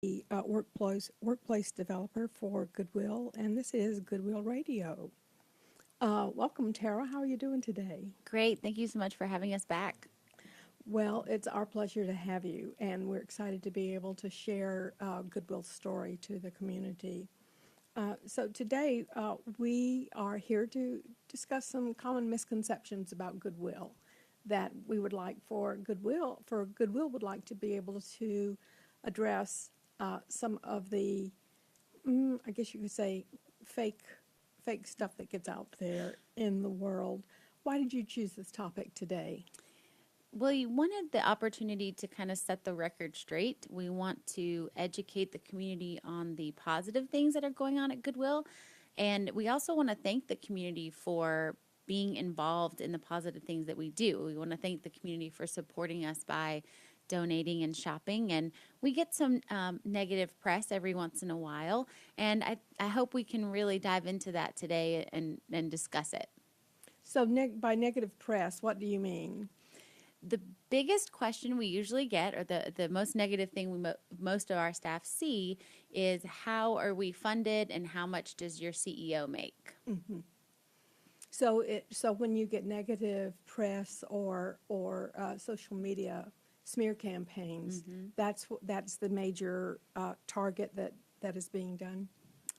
the workplace developer for Goodwill, and this is Goodwill Radio. Welcome, Tara. How are you doing today? Great. Thank you so much for having us back. Well, it's our pleasure to have you, and we're excited to be able to share Goodwill's story to the community. So today we are here to discuss some common misconceptions about Goodwill that we would like Goodwill would like to be able to address some of the, I guess you could say, fake stuff that gets out there in the world. Why did you choose this topic today? Well, you wanted the opportunity to kind of set the record straight. We want to educate the community on the positive things that are going on at Goodwill. And we also want to thank the community for being involved in the positive things that we do. We want to thank the community for supporting us by donating and shopping. And we get some negative press every once in a while. And I hope we can really dive into that today and discuss it. So by negative press, what do you mean? The biggest question we usually get, or the most negative thing most of our staff see, is how are we funded and how much does your CEO make? Mm-hmm. So when you get negative press or social media smear campaigns, that's the major target that is being done.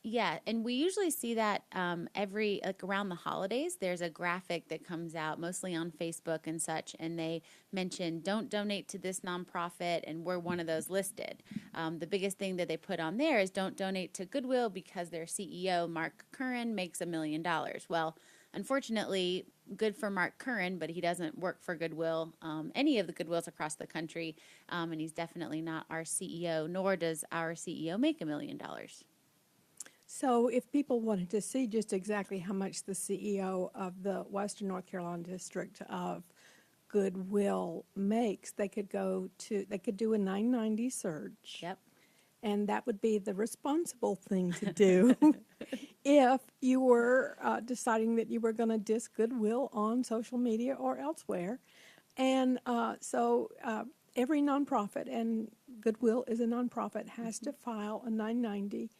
Yeah, and we usually see that around the holidays, there's a graphic that comes out mostly on Facebook and such, and they mention don't donate to this nonprofit, and we're one of those listed. The biggest thing that they put on there is don't donate to Goodwill because their CEO, Mark Curran, makes $1 million. Well, unfortunately, good for Mark Curran, but he doesn't work for Goodwill, any of the Goodwills across the country, and he's definitely not our CEO, nor does our CEO make $1 million. So if people wanted to see just exactly how much the CEO of the Western North Carolina district of Goodwill makes, they could do a 990 search. Yep. And that would be the responsible thing to do if you were deciding that you were going to diss Goodwill on social media or elsewhere. And so every nonprofit, and Goodwill is a nonprofit, has to file a 990.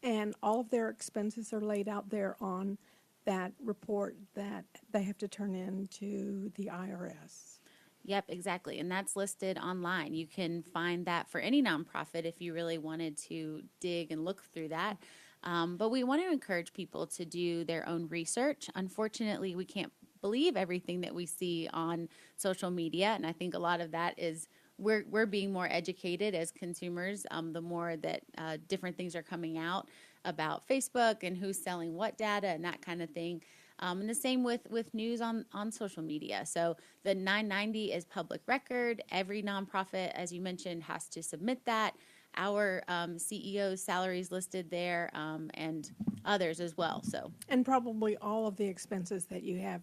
And all of their expenses are laid out there on that report that they have to turn in to the IRS. Yep, exactly. And that's listed online. You can find that for any nonprofit if you really wanted to dig and look through that. But we want to encourage people to do their own research. Unfortunately, we can't believe everything that we see on social media. And I think a lot of that is we're being more educated as consumers, the more that different things are coming out about Facebook and who's selling what data and that kind of thing. And the same with news on social media. So the 990 is public record. Every nonprofit, as you mentioned, has to submit that. Our CEO's salary is listed there, and others as well. So, and probably all of the expenses that you have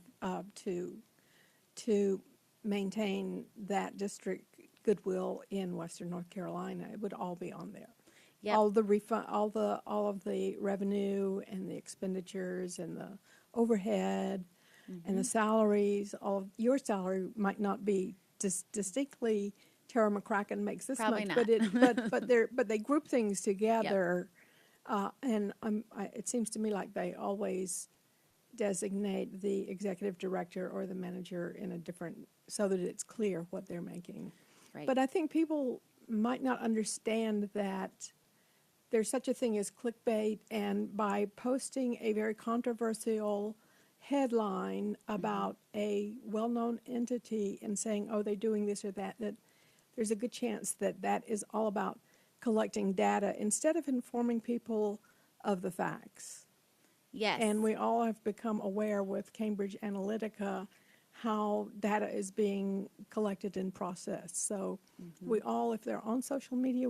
to maintain that district Goodwill in Western North Carolina, it would all be on there. Yep. All of the revenue and the expenditures and the overhead and the salaries. All of your salary might not be distinctly Tara McCracken makes this Probably much, not. but they group things together, and it seems to me like they always designate the executive director or the manager in a different, so that it's clear what they're making. Right. But I think people might not understand that there's such a thing as clickbait, and by posting a very controversial headline about a well-known entity and saying, oh, they're doing this or that there's a good chance that is all about collecting data instead of informing people of the facts. Yes. And we all have become aware with Cambridge Analytica how data is being collected and processed. So we all, if they're on social media,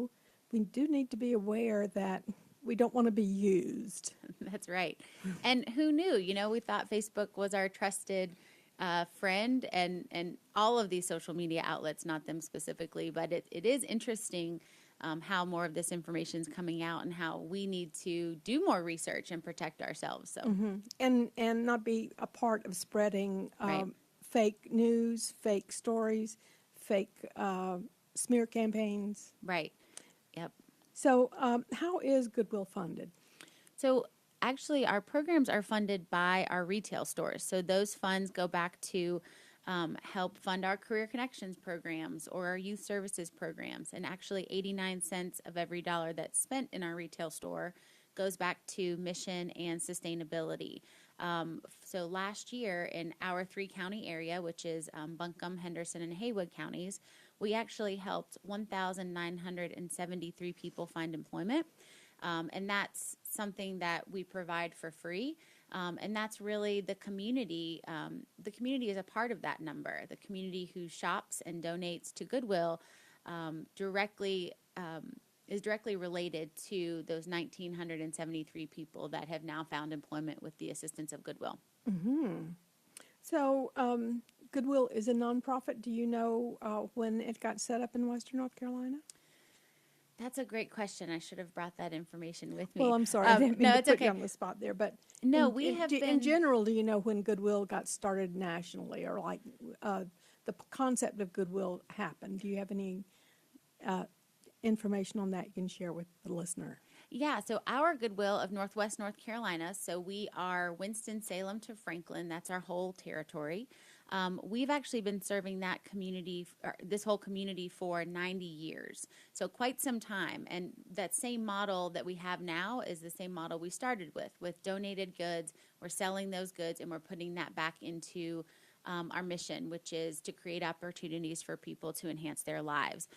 we do need to be aware that we don't want to be used. That's right. And who knew? We thought Facebook was our trusted friend, and all of these social media outlets, not them specifically, but it is interesting how more of this information is coming out and how we need to do more research and protect ourselves. So, and not be a part of spreading fake news, fake stories, fake smear campaigns. Right. Yep. So, how is Goodwill funded? So actually, our programs are funded by our retail stores. So those funds go back to help fund our Career Connections programs or our youth services programs. And actually, 89 cents of every dollar that's spent in our retail store goes back to mission and sustainability. So last year in our 3 county area, which is Buncombe, Henderson, and Haywood counties, we actually helped 1,973 people find employment. And that's something that we provide for free. And that's really the community. The community is a part of that number. The community who shops and donates to Goodwill directly is directly related to those 1,973 people that have now found employment with the assistance of Goodwill. So, Goodwill is a nonprofit. Do you know when it got set up in Western North Carolina? That's a great question. I should have brought that information with me. Well, I'm sorry, I didn't mean no, to it's put okay. you on the spot there, but No, in, we in, have in been. general, do you know when Goodwill got started nationally, or like the concept of Goodwill happened? Do you have any information on that you can share with the listener? Yeah, so our Goodwill of Northwest North Carolina, so we are Winston-Salem to Franklin, that's our whole territory. We've actually been serving that community, this whole community for 90 years, so quite some time. And that same model that we have now is the same model we started with donated goods. We're selling those goods and we're putting that back into our mission, which is to create opportunities for people to enhance their lives.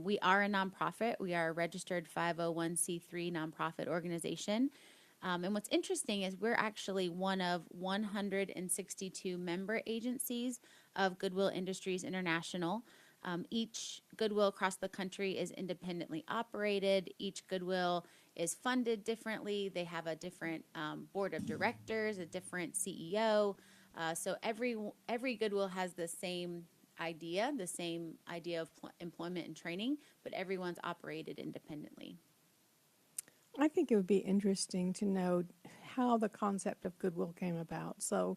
We are a nonprofit. We are a registered 501c3 nonprofit organization. And what's interesting is we're actually one of 162 member agencies of Goodwill Industries International. Each Goodwill across the country is independently operated. Each Goodwill is funded differently. They have a different board of directors, a different CEO. So every Goodwill has the same idea of employment and training, but everyone's operated independently. I think it would be interesting to know how the concept of Goodwill came about. So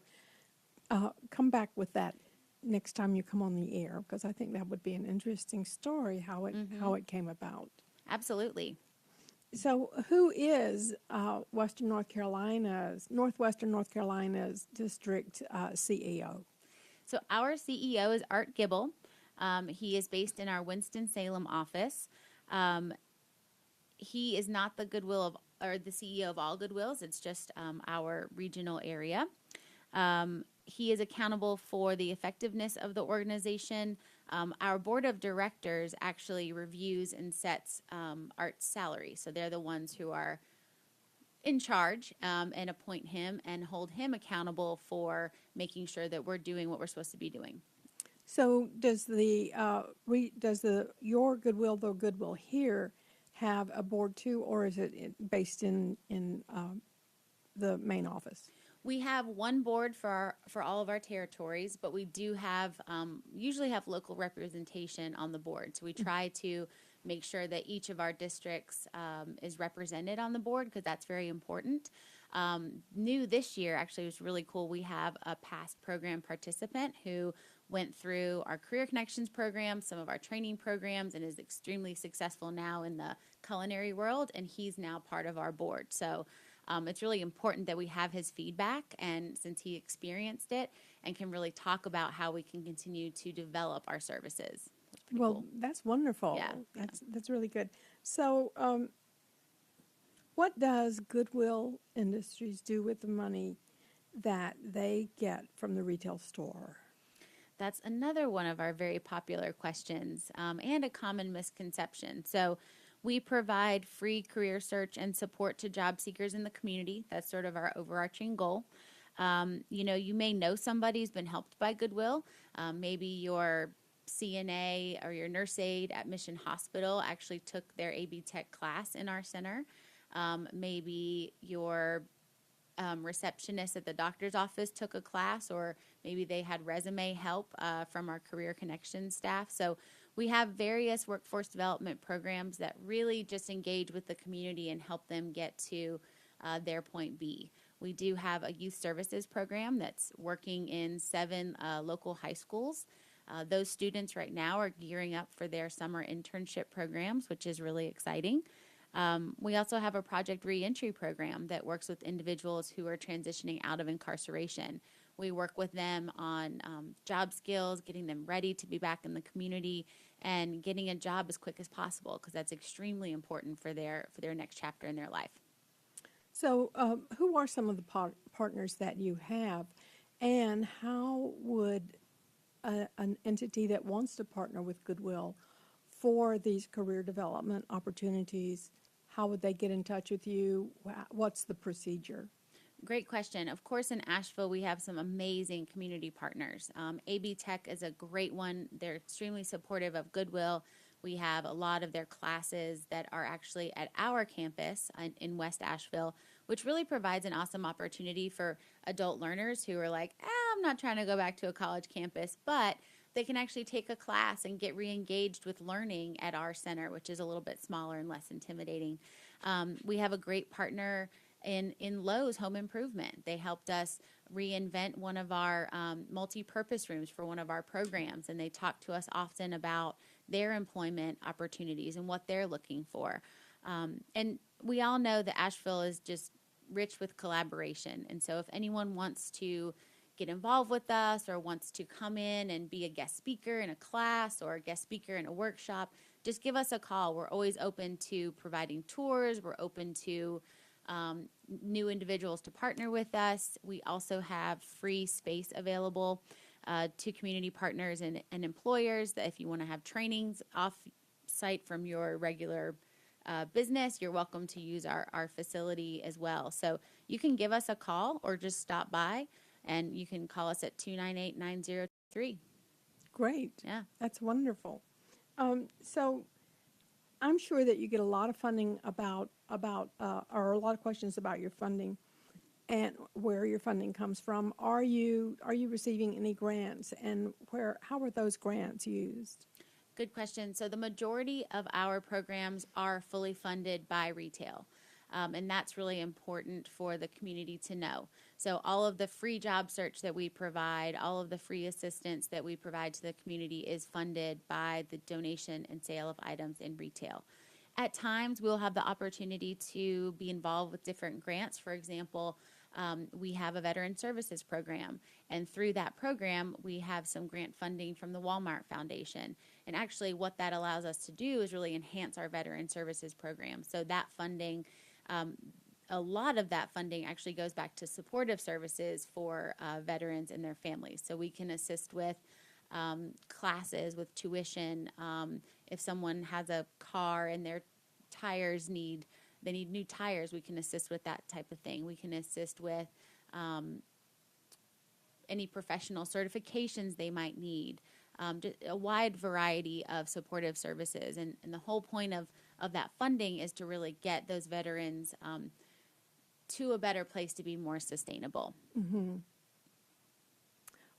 come back with that next time you come on the air, because I think that would be an interesting story, how it came about. Absolutely. So who is Northwestern North Carolina's district CEO? So our CEO is Art Gibble. He is based in our Winston-Salem office. He is not the the CEO of all Goodwills. It's just our regional area. He is accountable for the effectiveness of the organization. Our board of directors actually reviews and sets Art's salary. So they're the ones who are in charge and appoint him and hold him accountable for making sure that we're doing what we're supposed to be doing. So does your Goodwill, the Goodwill here, have a board too, or is it based in the main office? We have one board for all of our territories, but we do have usually have local representation on the board. So we try to make sure that each of our districts is represented on the board, because that's very important. New this year, actually, was really cool. We have a past program participant who went through our Career Connections program, some of our training programs, and is extremely successful now in the culinary world, and he's now part of our board. So it's really important that we have his feedback, and since he experienced it and can really talk about how we can continue to develop our services. Well, cool. That's wonderful. Yeah. That's really good. So what does Goodwill Industries do with the money that they get from the retail store? That's another one of our very popular questions and a common misconception. So we provide free career search and support to job seekers in the community. That's sort of our overarching goal. You may know somebody who's been helped by Goodwill. Maybe your CNA or your nurse aide at Mission Hospital actually took their AB Tech class in our center. Maybe your receptionist at the doctor's office took a class, or maybe they had resume help from our Career Connections staff. So we have various workforce development programs that really just engage with the community and help them get to their point B. We do have a youth services program that's working in 7 local high schools. Those students right now are gearing up for their summer internship programs, which is really exciting. We also have a project reentry program that works with individuals who are transitioning out of incarceration. We work with them on job skills, getting them ready to be back in the community, and getting a job as quick as possible, because that's extremely important for their next chapter in their life. So, who are some of the partners that you have, and how would an entity that wants to partner with Goodwill for these career development opportunities, how would they get in touch with you? What's the procedure? Great question. Of course, in Asheville, we have some amazing community partners. AB Tech is a great one. They're extremely supportive of Goodwill. We have a lot of their classes that are actually at our campus in West Asheville, which really provides an awesome opportunity for adult learners who are like, I'm not trying to go back to a college campus, but they can actually take a class and get re-engaged with learning at our center, which is a little bit smaller and less intimidating. We have a great partner in Lowe's Home Improvement. They helped us reinvent one of our multi-purpose rooms for one of our programs, and they talk to us often about their employment opportunities and what they're looking for. And we all know that Asheville is just rich with collaboration, and so if anyone wants to get involved with us or wants to come in and be a guest speaker in a class or a guest speaker in a workshop, just give us a call. We're always open to providing tours. We're open to new individuals to partner with us. We also have free space available to community partners and employers, that if you want to have trainings off site from your regular business, you're welcome to use our facility as well. So you can give us a call or just stop by, and you can call us at 298-9023. Great. Yeah. That's wonderful. So I'm sure that you get a lot of funding about or a lot of questions about your funding and where your funding comes from. Are you receiving any grants, and how are those grants used? Good question. So the majority of our programs are fully funded by retail. And that's really important for the community to know. So all of the free job search that we provide, all of the free assistance that we provide to the community is funded by the donation and sale of items in retail. At times, we'll have the opportunity to be involved with different grants. For example, we have a veteran services program, and through that program, we have some grant funding from the Walmart Foundation. And actually, what that allows us to do is really enhance our veteran services program. So that funding, a lot of that funding actually goes back to supportive services for veterans and their families. So we can assist with classes, with tuition. If someone has a car and their tires need new tires, we can assist with that type of thing. We can assist with any professional certifications they might need. Just a wide variety of supportive services. And the whole point of that funding is to really get those veterans to a better place to be more sustainable. Mm-hmm.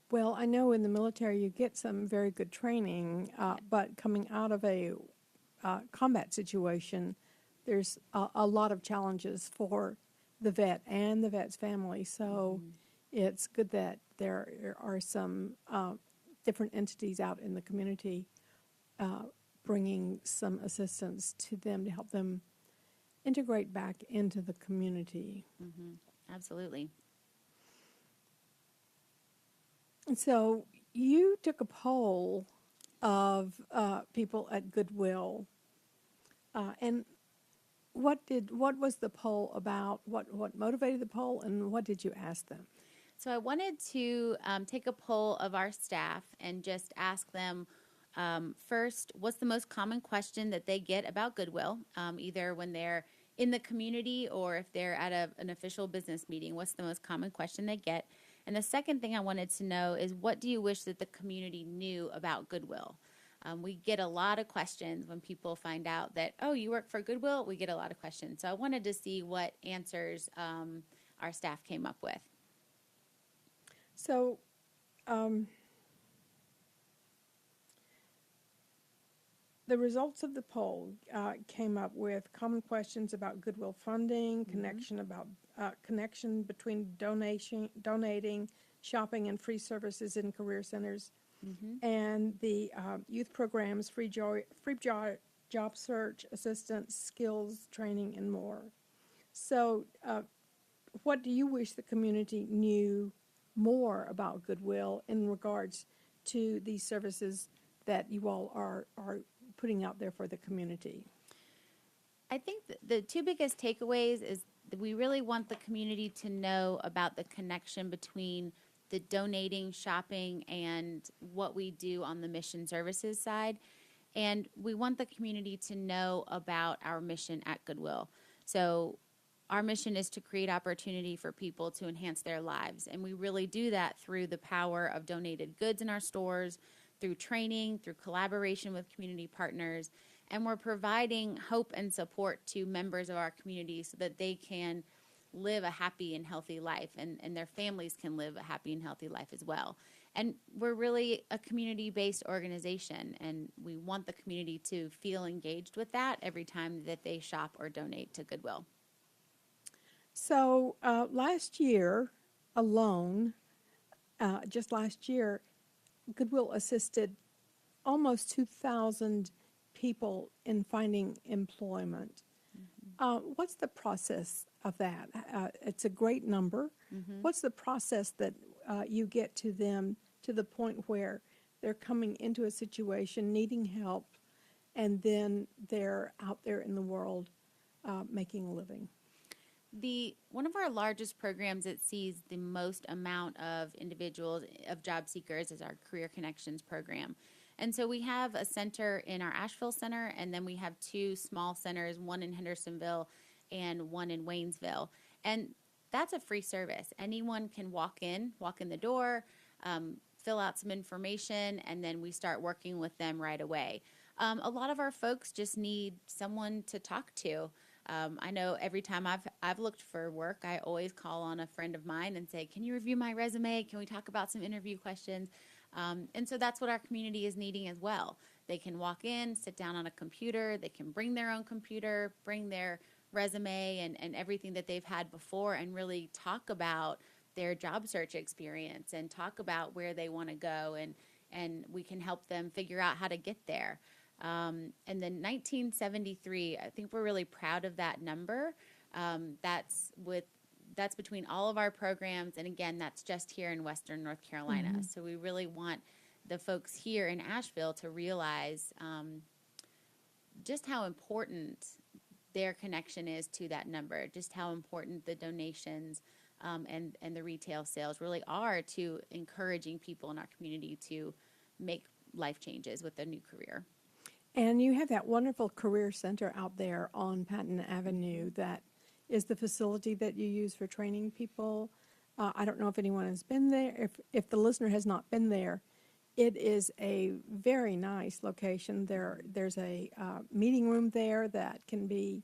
Well, I know in the military you get some very good training, but coming out of a combat situation, there's a lot of challenges for the vet and the vet's family. So it's good that there are some different entities out in the community bringing some assistance to them to help them integrate back into the community. Absolutely. And so you took a poll of people at Goodwill, and what was the poll about? What motivated the poll, and what did you ask them? So I wanted to take a poll of our staff and just ask them first, what's the most common question that they get about Goodwill, either when they're in the community or if they're at an official business meeting? What's the most common question they get? And the second thing I wanted to know is, what do you wish that the community knew about Goodwill? We get a lot of questions when people find out that, oh, you work for Goodwill. We get a lot of questions. So I wanted to see what answers our staff came up with. So the results of the poll came up with common questions about Goodwill funding, connection between donating, shopping, and free services in career centers, and the youth programs, free job search, assistance, skills, training, and more. So, what do you wish the community knew more about Goodwill in regards to these services that you all are putting out there for the community? I think the two biggest takeaways is that we really want the community to know about the connection between the donating, shopping, and what we do on the mission services side. And we want the community to know about our mission at Goodwill. So our mission is to create opportunity for people to enhance their lives. And we really do that through the power of donated goods in our stores, through training, through collaboration with community partners. And we're providing hope and support to members of our community so that they can live a happy and healthy life, and their families can live a happy and healthy life as well. And we're really a community-based organization, and we want the community to feel engaged with that every time that they shop or donate to Goodwill. So last year alone, just last year, Goodwill assisted almost 2,000 people in finding employment. What's the process of that? It's a great number. What's the process that you get to them to the point where they're coming into a situation, needing help, and then they're out there in the world making a living? One of our largest programs that sees the most amount of individuals, of job seekers, is our Career Connections program. And so we have a center in our Asheville center, and then we have two small centers, one in Hendersonville and one in Waynesville. And that's a free service. Anyone can walk in the door, fill out some information, and then we start working with them right away. A lot of our folks just need someone to talk to. I know every time I've looked for work, I always call on a friend of mine and say, can you review my resume? Can we talk about some interview questions? And so that's what our community is needing as well. They can walk in, sit down on a computer, they can bring their own computer, bring their resume and everything that they've had before, and really talk about their job search experience and talk about where they want to go, and we can help them figure out how to get there. And then 1973, I think we're really proud of that number. That's between all of our programs, and again, that's just here in Western North Carolina. So we really want the folks here in Asheville to realize just how important their connection is to that number, just how important the donations and the retail sales really are to encouraging people in our community to make life changes with a new career. And you have that wonderful career center out there on Patton Avenue that is the facility that you use for training people. I don't know if anyone has been there. If the listener has not been there, it is a very nice location. There's a meeting room there that can be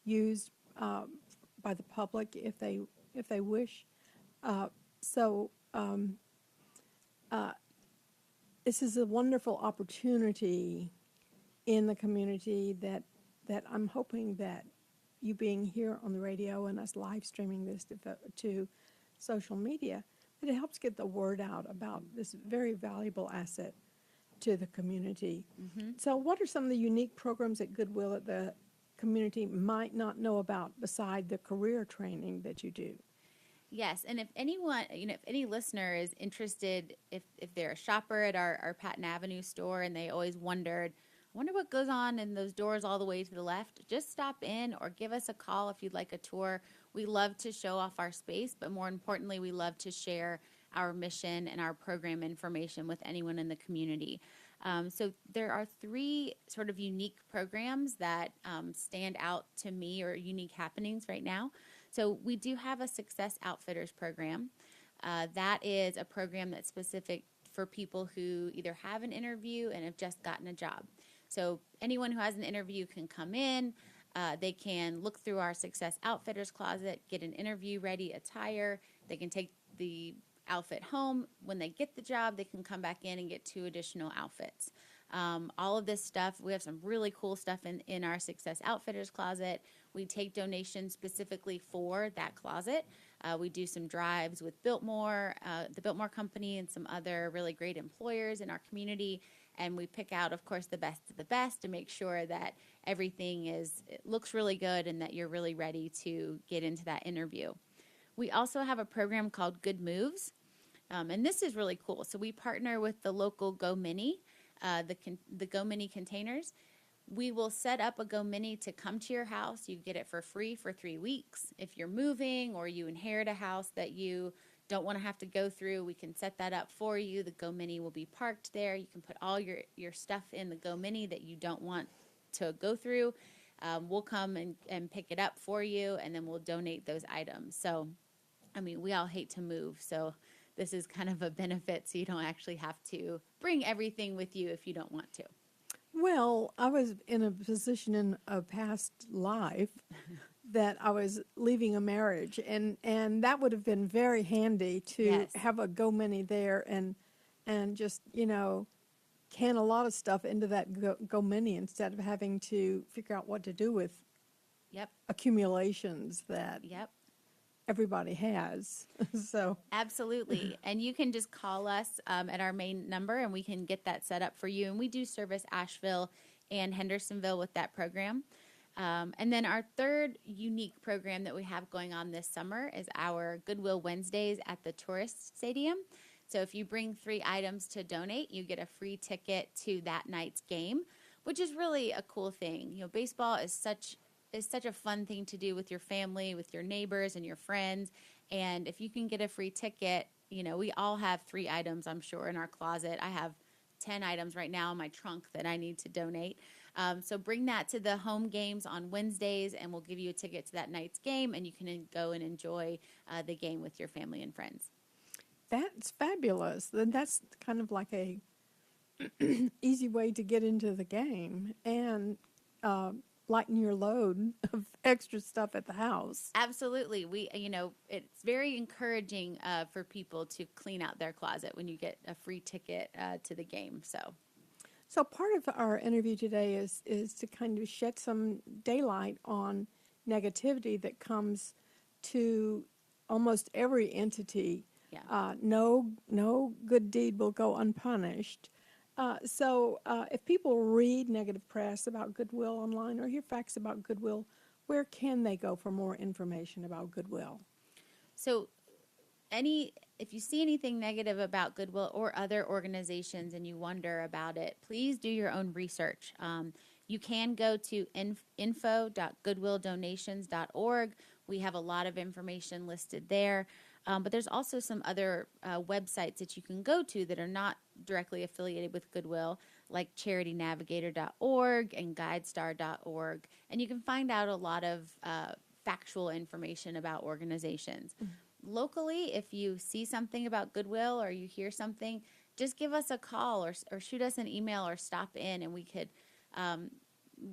used by the public if they wish. This is a wonderful opportunity in the community that I'm hoping that you being here on the radio and us live streaming this to social media, that it helps get the word out about this very valuable asset to the community. So what are some of the unique programs at Goodwill that the community might not know about beside the career training that you do? Yes, and if anyone, if any listener is interested, if they're a shopper at our Patton Avenue store and they always wonder what goes on in those doors all the way to the left, just stop in or give us a call if you'd like a tour. We love to show off our space, but more importantly, we love to share our mission and our program information with anyone in the community. So there are three sort of unique programs that stand out to me, or unique happenings right now. So we do have a Success Outfitters program. That is a program that's specific for people who either have an interview and have just gotten a job. So anyone who has an interview can come in. They can look through our Success Outfitters closet, get an interview-ready attire. They can take the outfit home. When they get the job, they can come back in and get 2 additional outfits. All of this stuff, we have some really cool stuff in our Success Outfitters closet. We take donations specifically for that closet. We do some drives with Biltmore, the Biltmore Company, and some other really great employers in our community. and we pick out, of course, the best of the best to make sure that everything it looks really good and that you're really ready to get into that interview. We also have a program called Good Moves, and this is really cool. So we partner with the local Go Mini, the Go Mini containers. We will set up a Go Mini to come to your house. You get it for free for 3 weeks. If you're moving or you inherit a house that you don't want to have to go through, we can set that up for you. The Go Mini will be parked there. You can put all your stuff in the Go Mini that you don't want to go through. We'll come and pick it up for you, and then we'll donate those items. So, I mean, we all hate to move, so this is kind of a benefit, so you don't actually have to bring everything with you if you don't want to. Well, I was in a position in a past life that I was leaving a marriage, and that would have been very handy to Yes. have a Go Mini there and just, can a lot of stuff into that Go Mini instead of having to figure out what to do with Yep. accumulations that Yep. everybody has. So Absolutely. And you can just call us at our main number, and we can get that set up for you. And we do service Asheville and Hendersonville with that program. And then our third unique program that we have going on this summer is our Goodwill Wednesdays at the Tourist Stadium. So if you bring 3 items to donate, you get a free ticket to that night's game, which is really a cool thing. Baseball is such a fun thing to do with your family, with your neighbors and your friends. And if you can get a free ticket, we all have 3 items, I'm sure, in our closet. I have 10 items right now in my trunk that I need to donate. So bring that to the home games on Wednesdays, and we'll give you a ticket to that night's game, and you can go and enjoy the game with your family and friends. that's fabulous. Then that's kind of like a easy way to get into the game and lighten your load of extra stuff at the house. Absolutely. It's very encouraging for people to clean out their closet when you get a free ticket to the game. So part of our interview today is to kind of shed some daylight on negativity that comes to almost every entity. Yeah. No good deed will go unpunished. So if people read negative press about Goodwill online or hear facts about Goodwill, where can they go for more information about Goodwill? So if you see anything negative about Goodwill or other organizations and you wonder about it, please do your own research. You can go to info.goodwilldonations.org. We have a lot of information listed there. But there's also some other websites that you can go to that are not directly affiliated with Goodwill, like charitynavigator.org and guidestar.org. And you can find out a lot of factual information about organizations. Mm-hmm. Locally, if you see something about Goodwill or you hear something, just give us a call or shoot us an email or stop in, and we could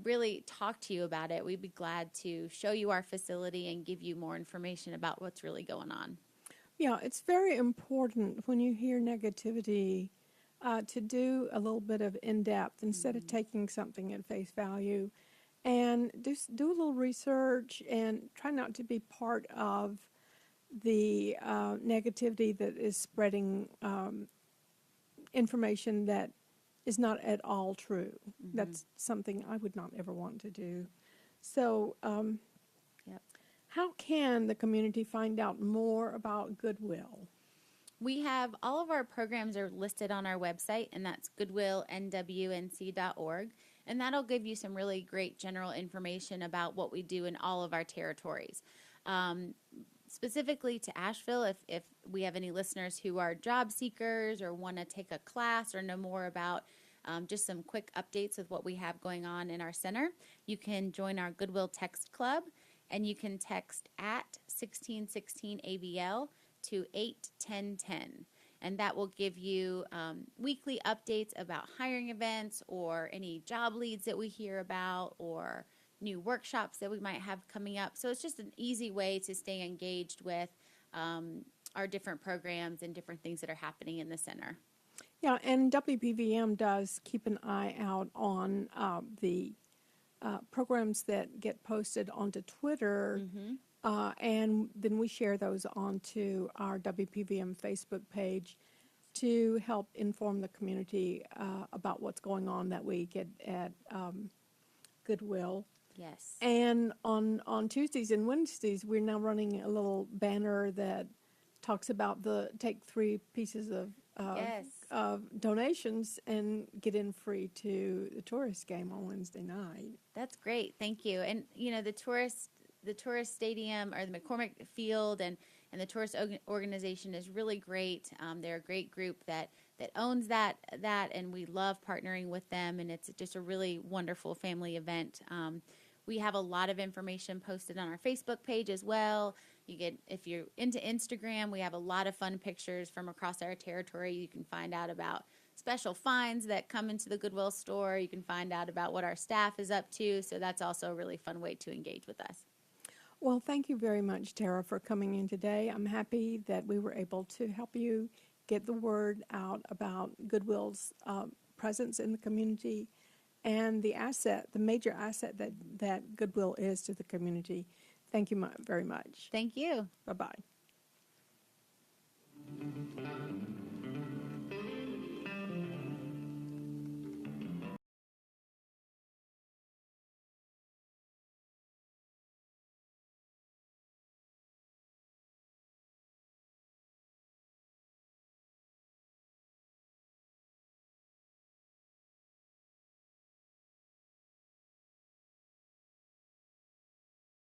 really talk to you about it. We'd be glad to show you our facility and give you more information about what's really going on. Yeah, it's very important when you hear negativity to do a little bit of in-depth instead of taking something at face value, and just do a little research and try not to be part of the negativity that is spreading information that is not at all true. Mm-hmm. That's something I would not ever want to do. So Yep. How can the community find out more about Goodwill? We have all of our programs are listed on our website, and that's goodwillnwnc.org. And that'll give you some really great general information about what we do in all of our territories. Specifically to Asheville, if we have any listeners who are job seekers or want to take a class or know more about just some quick updates with what we have going on in our center, you can join our Goodwill Text Club, and you can text at 1616-ABL to 81010. And that will give you weekly updates about hiring events or any job leads that we hear about or new workshops that we might have coming up. So it's just an easy way to stay engaged with our different programs and different things that are happening in the center. Yeah, and WPVM does keep an eye out on the programs that get posted onto Twitter, mm-hmm. And then we share those onto our WPVM Facebook page. to help inform the community about what's going on that week at Goodwill. Yes. And on Tuesdays and Wednesdays, we're now running a little banner that talks about the take 3 pieces Yes. of donations and get in free to the tourist game on Wednesday night. That's great. Thank you. And the tourist stadium, or the McCormick Field, and the tourist organization is really great. They're a great group that owns that, and we love partnering with them. And it's just a really wonderful family event. We have a lot of information posted on our Facebook page as well. If you're into Instagram, we have a lot of fun pictures from across our territory. You can find out about special finds that come into the Goodwill store. You can find out about what our staff is up to. So that's also a really fun way to engage with us. Well, thank you very much, Tara, for coming in today. I'm happy that we were able to help you get the word out about Goodwill's presence in the community and the major asset that Goodwill is to the community. Thank you very much. Thank you. Bye-bye.